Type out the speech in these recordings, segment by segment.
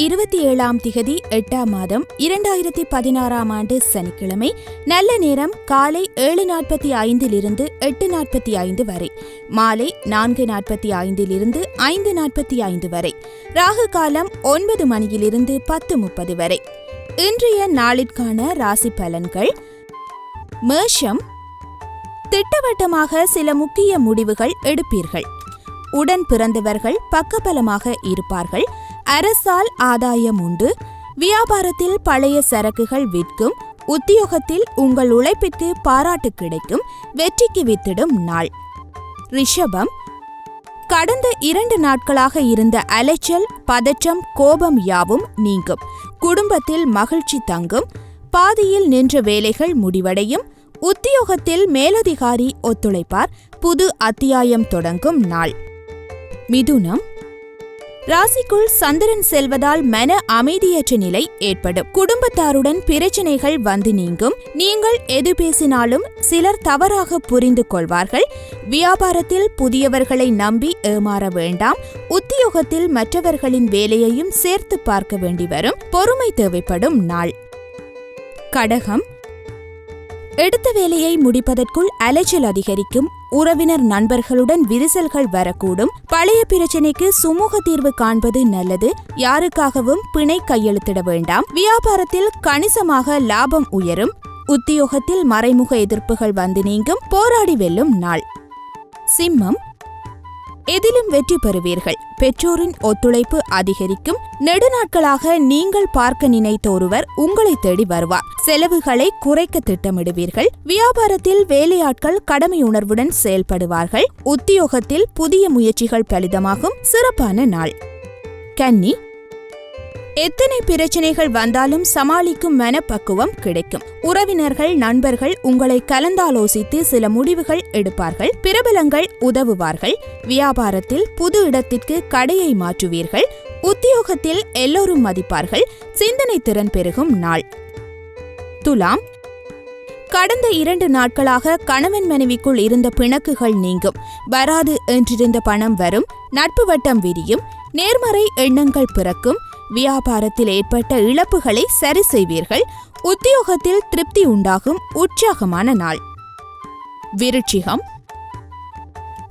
27ஆம் திகதி 8ஆம் மாதம் 2016ஆம் ஆண்டு சனிக்கிழமை. நல்ல நேரம் காலை 7:45 8:45 வரை, மாலை 4:45 5:45 வரை. ராகு காலம் 9 மணியிலிருந்து 10:30 வரை. இன்றைய நாளிற்கான ராசி பலன்கள். மேஷம், திட்டவட்டமாக சில முக்கிய முடிவுகள் எடுப்பீர்கள். உடன் பிறந்தவர்கள் பக்கபலமாக இருப்பார்கள். அரசால் ஆதாயம் உண்டு. வியாபாரத்தில் பழைய சரக்குகள் விற்கும். உத்தியோகத்தில் உங்கள் உழைப்பிற்கு பாராட்டு கிடைக்கும். வெற்றிக்கு வித்திடும் நாள். ரிஷபம், கடந்த 2 நாட்களாக இருந்த அலைச்சல், பதற்றம், கோபம் யாவும் நீங்கும். குடும்பத்தில் மகிழ்ச்சி தங்கும். பாதியில் நின்ற வேலைகள் முடிவடையும். உத்தியோகத்தில் மேலதிகாரி ஒத்துழைப்பார். புது அத்தியாயம் தொடங்கும் நாள். மிதுனம், ராசிக்குள் சந்திரன் செல்வதால் மன அமைதியற்ற நிலை ஏற்படும். குடும்பத்தாருடன் பிரச்சனைகள் வந்து நீங்கும். நீங்கள் எது பேசினாலும் சிலர் தவறாக புரிந்து கொள்வார்கள். வியாபாரத்தில் புதியவர்களை நம்பி ஏமாற வேண்டாம். உத்தியோகத்தில் மற்றவர்களின் வேலையையும் சேர்த்து பார்க்க வேண்டி வரும். பொறுமை தேவைப்படும் நாள். கடகம், எடுத்த வேலையை முடிப்பதற்குள் அலைச்சல் அதிகரிக்கும். உறவினர் நண்பர்களுடன் விரிசல்கள் வரக்கூடும். பழைய பிரச்சனைக்கு சுமூக தீர்வு காண்பது நல்லது. யாருக்காகவும் பிணை கையெழுத்திட வேண்டாம். வியாபாரத்தில் கணிசமாக லாபம் உயரும். உத்தியோகத்தில் மறைமுக எதிர்ப்புகள் வந்து நீங்கும். போராடி வெல்லும் நாள். சிம்மம், எதிலும் வெற்றி பெறுவீர்கள். பெற்றோரின் ஒத்துழைப்பு அதிகரிக்கும். நெடுநாட்களாக நீங்கள் பார்க்க நினைத்த ஒருவர் உங்களை தேடி வருவார். செலவுகளை குறைக்க திட்டமிடுவீர்கள். வியாபாரத்தில் வேலையாட்கள் கடமையுணர்வுடன் செயல்படுவார்கள். உத்தியோகத்தில் புதிய முயற்சிகள் பலிதமாகும். சிறப்பான நாள். கன்னி, எத்தனை பிரச்சனைகள் வந்தாலும் சமாளிக்கும் மனப்பக்குவம் கிடைக்கும். உறவினர்கள் நண்பர்கள் உங்களை கலந்தாலோசித்து சில முடிவுகள் எடுப்பார்கள். பிரபலங்கள் உதவுவார்கள். வியாபாரத்தில் புது இடத்திற்கு கடையை மாற்றுவீர்கள். உத்தியோகத்தில் எல்லோரும் மதிப்பார்கள். சிந்தனை திறன் பெருகும் நாள். துலாம், கடந்த 2 நாட்களாக கணவன் மனைவிக்குள் இருந்த பிணக்குகள் நீங்கும். வராது என்றிருந்த பணம் வரும். நட்பு வட்டம் விரியும். நேர்மறை எண்ணங்கள் பிறக்கும். வியாபாரத்தில் ஏற்பட்ட இழப்புகளை சரி செய்வீர்கள். உத்தியோகத்தில் திருப்தி உண்டாகும். உற்சாகமான நாள். விருச்சிகம்,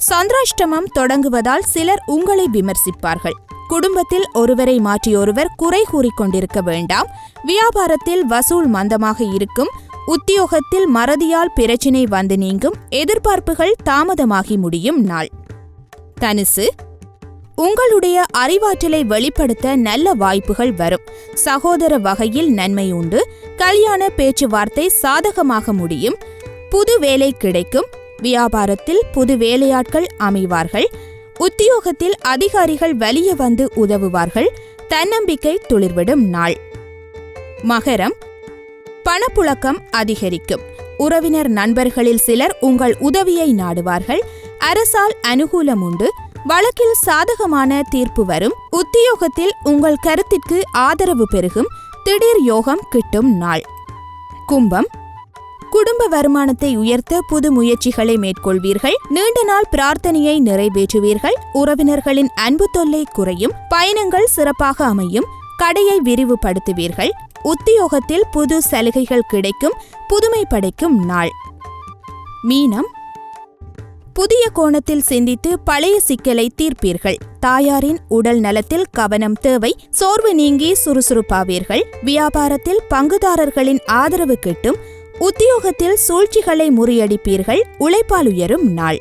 சந்திராஷ்டமம் தொடங்குவதால் சிலர் உங்களை விமர்சிப்பார்கள். குடும்பத்தில் ஒருவரை மாற்றியொருவர் குறை கூறிக்கொண்டிருக்க வேண்டாம். வியாபாரத்தில் வசூல் மந்தமாக இருக்கும். உத்தியோகத்தில் மறதியால் பிரச்சினை வந்து நீங்கும். எதிர்பார்ப்புகள் தாமதமாகி முடியும் நாள். தனுசு, உங்களுடைய அறிவாற்றலை வெளிப்படுத்த நல்ல வாய்ப்புகள் வரும். சகோதர வகையில் நன்மை உண்டு. கல்யாண பேச்சுவார்த்தை சாதகமாக முடியும். புது வேலை கிடைக்கும். வியாபாரத்தில் புது வேலையாட்கள் அமைவார்கள். உத்தியோகத்தில் அதிகாரிகள் வெளியே வந்து உதவுவார்கள். தன்னம்பிக்கை துளிர்விடும் நாள். மகரம், பணப்புழக்கம் அதிகரிக்கும். உறவினர் நண்பர்களில் சிலர் உங்கள் உதவியை நாடுவார்கள். அரசால் அனுகூலம் உண்டு. வழக்கில் சாதகமான தீர்ப்பு வரும். உத்தியோகத்தில் உங்கள் கருத்திற்கு ஆதரவு பெருகும். திடீர் யோகம் கிட்டும் நாள். கும்பம், குடும்ப வருமானத்தை உயர்த்த புது முயற்சிகளை மேற்கொள்வீர்கள். நீண்ட நாள் பிரார்த்தனையை நிறைவேற்றுவீர்கள். உறவினர்களின் அன்பு தொல்லை குறையும். பயணங்கள் சிறப்பாக அமையும். கடையை விரிவுபடுத்துவீர்கள். உத்தியோகத்தில் புது சலுகைகள் கிடைக்கும். புதுமை படைக்கும் நாள். மீனம், புதிய கோணத்தில் சிந்தித்து பழைய சிக்கலை தீர்ப்பீர்கள். தாயாரின் உடல் நலத்தில் கவனம் தேவை. சோர்வு நீங்கி சுறுசுறுப்பாவீர்கள். வியாபாரத்தில் பங்குதாரர்களின் ஆதரவு கிட்டும். உத்தியோகத்தில் சூழ்ச்சிகளை முறியடிப்பீர்கள். உழைப்பால் உயரும் நாள்.